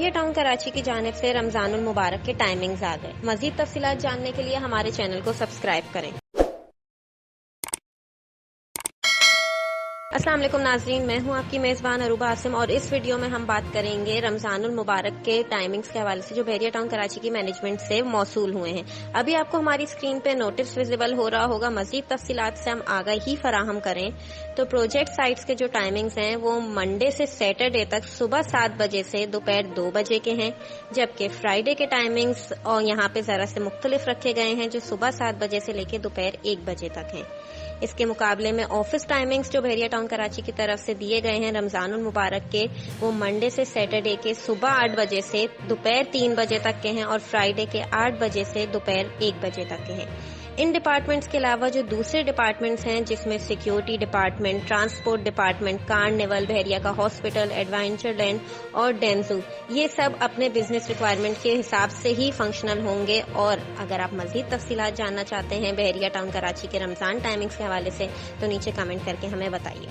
بحریہ ٹاؤن کراچی کی جانب سے رمضان المبارک کے ٹائمنگز آ گئے۔ مزید تفصیلات جاننے کے لیے ہمارے چینل کو سبسکرائب کریں۔ السلام علیکم ناظرین، میں ہوں آپ کی میزبان عروبہ عاصم اور اس ویڈیو میں ہم بات کریں گے رمضان المبارک کے ٹائمنگز کے حوالے سے جو بحریہ ٹاؤن کراچی کی مینجمنٹ سے موصول ہوئے ہیں۔ ابھی آپ کو ہماری اسکرین پہ نوٹس ویزیبل ہو رہا ہوگا۔ مزید تفصیلات سے ہم آگاہی فراہم کریں تو پروجیکٹ سائٹس کے جو ٹائمنگز ہیں وہ منڈے سے سیٹرڈے تک صبح 7 بجے سے دوپہر 2 بجے کے ہیں، جبکہ فرائیڈے کے ٹائمنگز اور یہاں پہ ذرا سے مختلف رکھے گئے ہیں جو صبح 7 بجے سے لے کے دوپہر 1 بجے تک ہیں۔ اس کے مقابلے میں آفس ٹائمنگز جو بحریہ ٹاؤن کراچی کی طرف سے دیے گئے ہیں رمضان المبارک کے، وہ منڈے سے سیٹرڈے کے صبح 8 بجے سے دوپہر 3 بجے تک کے ہیں اور فرائیڈے کے 8 بجے سے دوپہر 1 بجے تک کے ہیں۔ ان ڈپارٹمنٹس کے علاوہ جو دوسرے ڈپارٹمنٹس ہیں جس میں security department, transport department, carnival, بحریہ کا ہاسپٹل، ایڈوینچر لینڈ اور ڈینزو، یہ سب اپنے بزنس ریکوائرمنٹ کے حساب سے ہی فنکشنل ہوں گے۔ اور اگر آپ مزید تفصیلات جاننا چاہتے ہیں بحریہ ٹاؤن کراچی کے رمضان ٹائمنگز کے حوالے سے تو نیچے کمنٹ کر کے ہمیں بتائیے۔